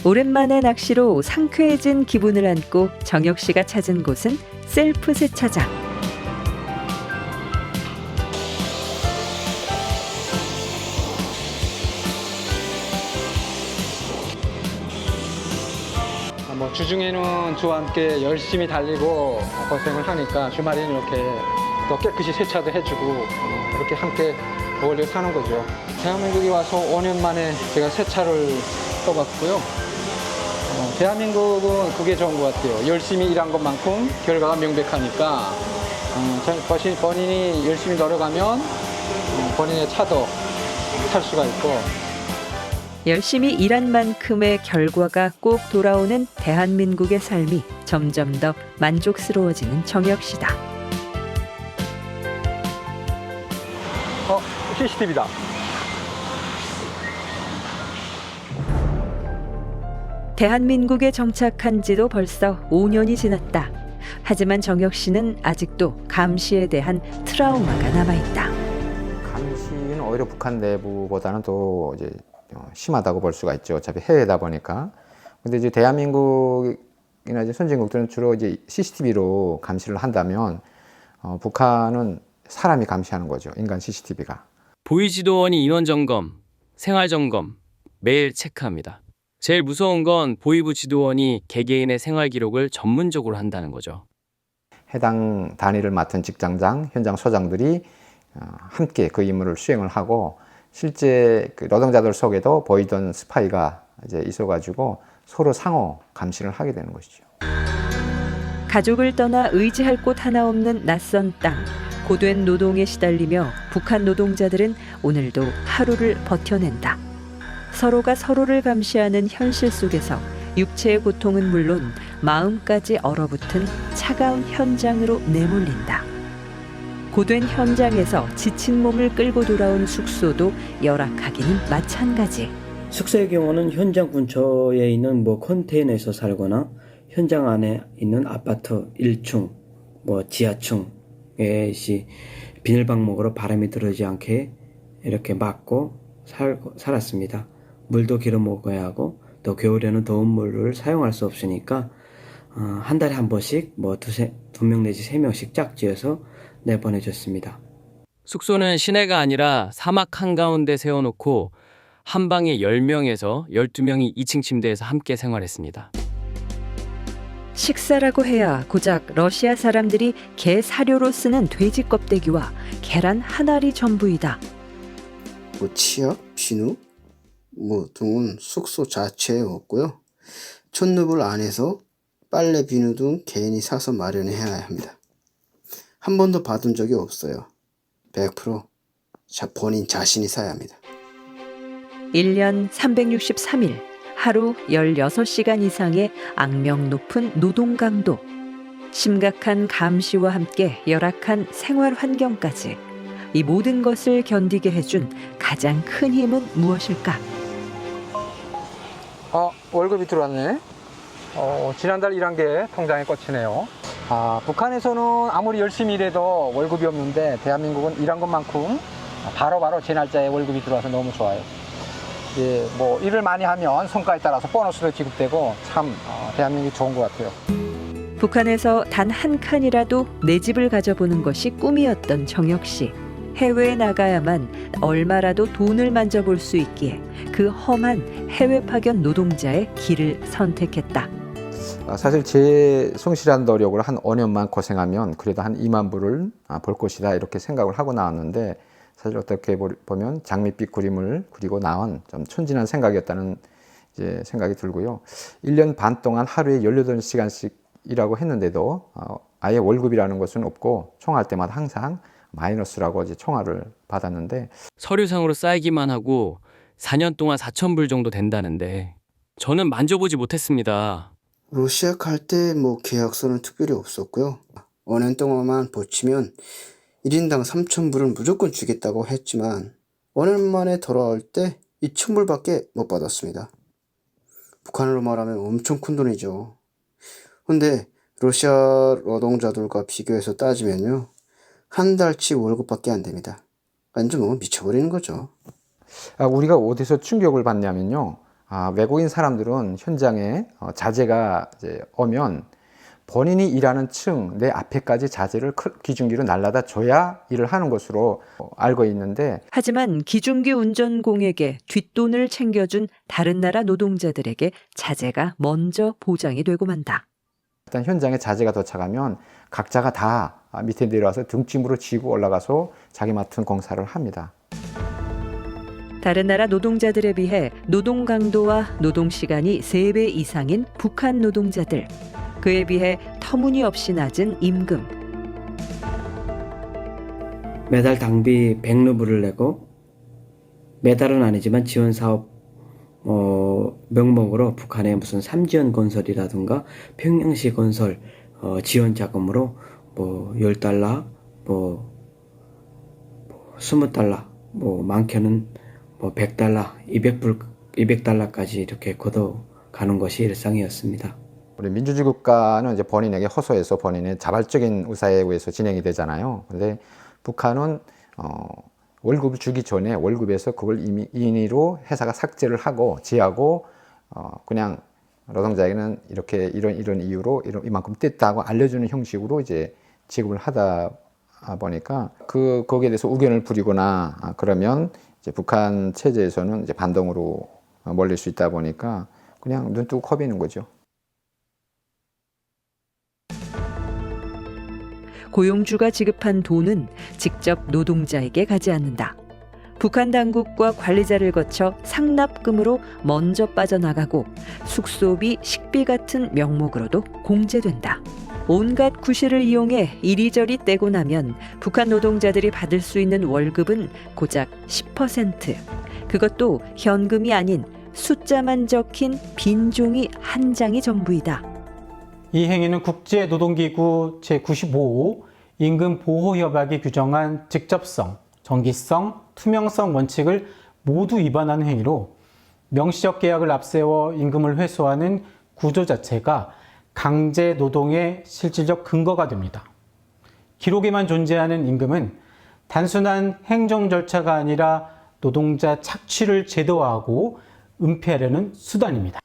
오랜만에 낚시로 상쾌해진 기분을 안고 정혁 씨가 찾은 곳은 셀프 세차장. 뭐 주중에는 저와 함께 열심히 달리고 고생을 하니까 주말에는 이렇게 더 깨끗이 세차도 해주고 이렇게 함께 어울려 사는 거죠. 대한민국에 와서 5년 만에 제가 세차를 써봤고요. 대한민국은 그게 좋은 것 같아요. 열심히 일한 것만큼 결과가 명백하니까 본인이 열심히 노력하면 본인의 차도 살 수가 있고. 열심히 일한 만큼의 결과가 꼭 돌아오는 대한민국의 삶이 점점 더 만족스러워지는 정혁 씨다. CCTV다. 대한민국에 정착한 지도 벌써 5년이 지났다. 하지만 정혁 씨는 아직도 감시에 대한 트라우마가 남아있다. 감시는 오히려 북한 내부보다는 더 이제 심하다고 볼 수가 있죠. 어차피 해외다 보니까. 근데 이제 대한민국이나 이제 선진국들은 주로 이제 CCTV로 감시를 한다면 북한은 사람이 감시하는 거죠. 인간 CCTV가. 보이지도원이 인원 점검, 생활 점검 매일 체크합니다. 제일 무서운 건 보이부 지도원이 개개인의 생활 기록을 전문적으로 한다는 거죠. 해당 단위를 맡은 직장장, 현장 소장들이 함께 그 임무를 수행을 하고 실제 그 노동자들 속에도 보이던 스파이가 이제 있어가지고 서로 상호 감시를 하게 되는 것이죠. 가족을 떠나 의지할 곳 하나 없는 낯선 땅. 고된 노동에 시달리며 북한 노동자들은 오늘도 하루를 버텨낸다. 서로가 서로를 감시하는 현실 속에서 육체의 고통은 물론 마음까지 얼어붙은 차가운 현장으로 내몰린다. 고된 현장에서 지친 몸을 끌고 돌아온 숙소도 열악하기는 마찬가지. 숙소의 경우는 현장 근처에 있는 컨테이너에서 살거나 현장 안에 있는 아파트 1층, 지하층에 비닐방목으로 바람이 들어오지 않게 이렇게 막고 살았습니다. 물도 길어 먹어야 하고 또 겨울에는 더운 물을 사용할 수 없으니까 한 달에 한 번씩 2명 내지 3명씩 짝지어서 내보내줬습니다. 숙소는 시내가 아니라 사막 한가운데 세워놓고 한 방에 10명에서 12명이 2층 침대에서 함께 생활했습니다. 식사라고 해야 고작 러시아 사람들이 개 사료로 쓰는 돼지 껍데기와 계란 한 알이 전부이다. 치약, 비누 등은 숙소 자체에 없고요. 촛누불 안에서 빨래, 비누 등 개인이 사서 마련해야 합니다. 한 번도 받은 적이 없어요. 100% 본인 자신이 사야 합니다. 1년 363일, 하루 16시간 이상의 악명 높은 노동 강도. 심각한 감시와 함께 열악한 생활 환경까지. 이 모든 것을 견디게 해준 가장 큰 힘은 무엇일까? 월급이 들어왔네. 지난달 일한 게 통장에 꽂히네요. 북한에서는 아무리 열심히 일해도 월급이 없는데 대한민국은 일한 것만큼 바로바로 제 날짜에 월급이 들어와서 너무 좋아요. 일을 많이 하면 성과에 따라서 보너스도 지급되고 참 대한민국이 좋은 것 같아요. 북한에서 단 한 칸이라도 내 집을 가져보는 것이 꿈이었던 정혁 씨. 해외에 나가야만 얼마라도 돈을 만져볼 수 있기에 그 험한 해외 파견 노동자의 길을 선택했다. 사실 제 성실한 노력을 한 5년만 고생하면 그래도 한 2만 불을 벌 것이다 이렇게 생각을 하고 나왔는데 사실 어떻게 보면 장밋빛 그림을 그리고 나온 좀 천진한 생각이었다는 이제 생각이 들고요. 1년 반 동안 하루에 18시간씩 일하고 했는데도 아예 월급이라는 것은 없고 총할 때마다 항상 마이너스라고 이제 총알을 받았는데 서류상으로 쌓이기만 하고 4년 동안 4,000불 정도 된다는데 저는 만져보지 못했습니다. 러시아 갈 때 계약서는 특별히 없었고요. 5년 동안만 버티면 1인당 3,000불은 무조건 주겠다고 했지만 5년 만에 돌아올 때 2,000불밖에 못 받았습니다. 북한으로 말하면 엄청 큰 돈이죠. 근데 러시아 노동자들과 비교해서 따지면요. 한 달치 월급밖에 안 됩니다. 완전 미쳐버리는 거죠. 우리가 어디서 충격을 받냐면요. 외국인 사람들은 현장에 자재가 이제 오면 본인이 일하는 층 내 앞에까지 자재를 기중기로 날라다 줘야 일을 하는 것으로 알고 있는데, 하지만 기중기 운전공에게 뒷돈을 챙겨준 다른 나라 노동자들에게 자재가 먼저 보장이 되고 만다. 일단 현장에 자재가 도착하면 각자가 다 밑에 내려와서 등짐으로 지고 올라가서 자기 맡은 공사를 합니다. 다른 나라 노동자들에 비해 노동 강도와 노동 시간이 3배 이상인 북한 노동자들. 그에 비해 터무니없이 낮은 임금. 매달 당비 100루블을 내고, 매달은 아니지만 지원 사업 명목으로 북한의 무슨 삼지연 건설이라든가 평양시 건설 지원 자금으로 뭐 $10, 뭐 $20, 뭐 많게는 뭐 $100, $200까지 이렇게 걷어가는 것이 일상이었습니다. 우리 민주주의 국가는 이제 본인에게 호소해서 본인의 자발적인 의사에 의해서 진행이 되잖아요. 근데 북한은 월급을 주기 전에 월급에서 그걸 이미 인위로 회사가 삭제를 하고 제하고 그냥 노동자에게는 이렇게 이런 이유로 이만큼 뗐다고 알려주는 형식으로 이제 지급을 하다 보니까 거기에 대해서 우견을 부리거나 그러면 이제 북한 체제에서는 이제 반동으로 몰릴 수 있다 보니까 그냥 눈 뜨고 코 비는 거죠. 고용주가 지급한 돈은 직접 노동자에게 가지 않는다. 북한 당국과 관리자를 거쳐 상납금으로 먼저 빠져나가고 숙소비, 식비 같은 명목으로도 공제된다. 온갖 구실을 이용해 이리저리 떼고 나면 북한 노동자들이 받을 수 있는 월급은 고작 10%. 그것도 현금이 아닌 숫자만 적힌 빈 종이 한 장이 전부이다. 이 행위는 국제노동기구 제95호 임금보호협약이 규정한 직접성, 정기성, 투명성 원칙을 모두 위반하는 행위로 명시적 계약을 앞세워 임금을 회수하는 구조 자체가 강제 노동의 실질적 근거가 됩니다. 기록에만 존재하는 임금은 단순한 행정 절차가 아니라 노동자 착취를 제도화하고 은폐하려는 수단입니다.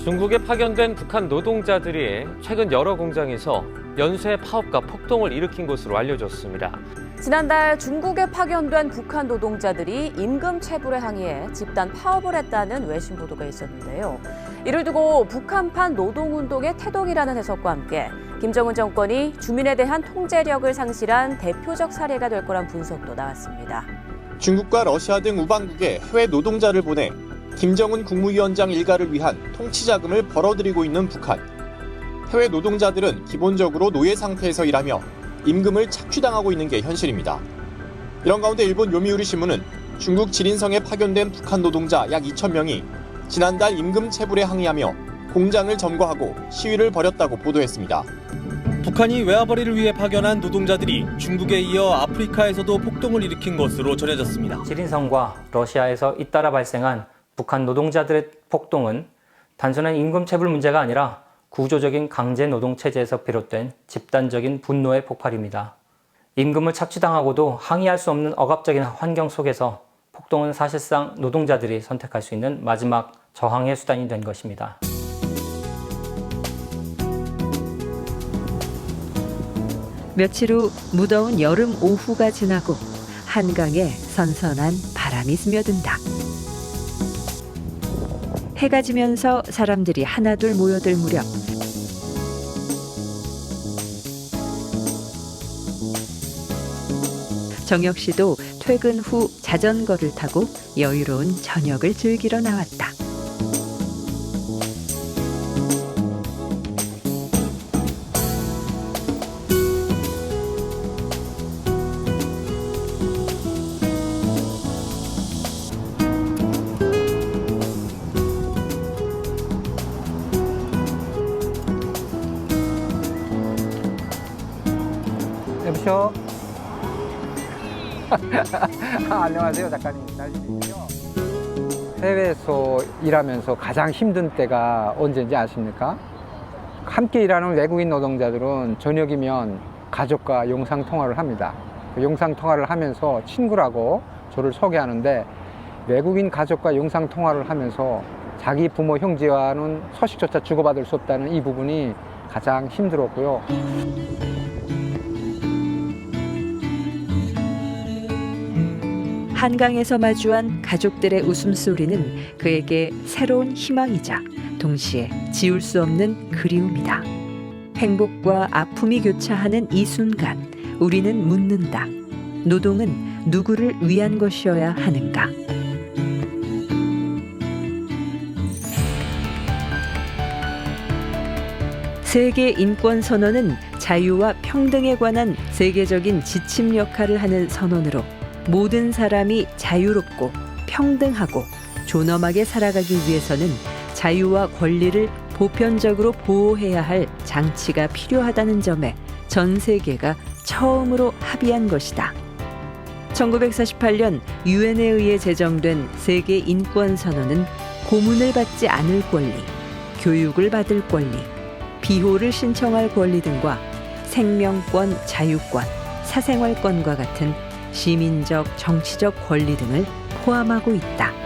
중국에 파견된 북한 노동자들이 최근 여러 공장에서 연쇄 파업과 폭동을 일으킨 것으로 알려졌습니다. 지난달 중국에 파견된 북한 노동자들이 임금 체불에 항의해 집단 파업을 했다는 외신 보도가 있었는데요. 이를 두고 북한판 노동운동의 태동이라는 해석과 함께 김정은 정권이 주민에 대한 통제력을 상실한 대표적 사례가 될 거란 분석도 나왔습니다. 중국과 러시아 등 우방국에 해외 노동자를 보내 김정은 국무위원장 일가를 위한 통치 자금을 벌어들이고 있는 북한. 해외 노동자들은 기본적으로 노예 상태에서 일하며 임금을 착취당하고 있는 게 현실입니다. 이런 가운데 일본 요미우리 신문은 중국 지린성에 파견된 북한 노동자 약 2,000명이 지난달 임금 체불에 항의하며 공장을 점거하고 시위를 벌였다고 보도했습니다. 북한이 외화벌이를 위해 파견한 노동자들이 중국에 이어 아프리카에서도 폭동을 일으킨 것으로 전해졌습니다. 지린성과 러시아에서 잇따라 발생한 북한 노동자들의 폭동은 단순한 임금 체불 문제가 아니라 구조적인 강제 노동 체제에서 비롯된 집단적인 분노의 폭발입니다. 임금을 착취당하고도 항의할 수 없는 억압적인 환경 속에서 폭동은 사실상 노동자들이 선택할 수 있는 마지막 저항의 수단이 된 것입니다. 며칠 후 무더운 여름 오후가 지나고 한강에 선선한 바람이 스며든다. 해가 지면서 사람들이 하나둘 모여들 무렵 정혁 씨도 퇴근 후 자전거를 타고 여유로운 저녁을 즐기러 나왔다. 여보세요? 안녕하세요, 작가님. 날씨죠? 해외에서 일하면서 가장 힘든 때가 언제인지 아십니까? 함께 일하는 외국인 노동자들은 저녁이면 가족과 영상통화를 합니다. 영상통화를 하면서 친구라고 저를 소개하는데 외국인 가족과 영상 통화를 하면서 자기 부모 형제와는 소식조차 주고받을 수 없다는 이 부분이 가장 힘들었고요. 한강에서 마주한 가족들의 웃음소리는 그에게 새로운 희망이자 동시에 지울 수 없는 그리움이다. 행복과 아픔이 교차하는 이 순간 우리는 묻는다. 노동은 누구를 위한 것이어야 하는가? 세계 인권 선언은 자유와 평등에 관한 세계적인 지침 역할을 하는 선언으로 모든 사람이 자유롭고 평등하고 존엄하게 살아가기 위해서는 자유와 권리를 보편적으로 보호해야 할 장치가 필요하다는 점에 전 세계가 처음으로 합의한 것이다. 1948년 유엔에 의해 제정된 세계 인권 선언은 고문을 받지 않을 권리, 교육을 받을 권리, 비호를 신청할 권리 등과 생명권, 자유권, 사생활권과 같은 시민적, 정치적 권리 등을 포함하고 있다.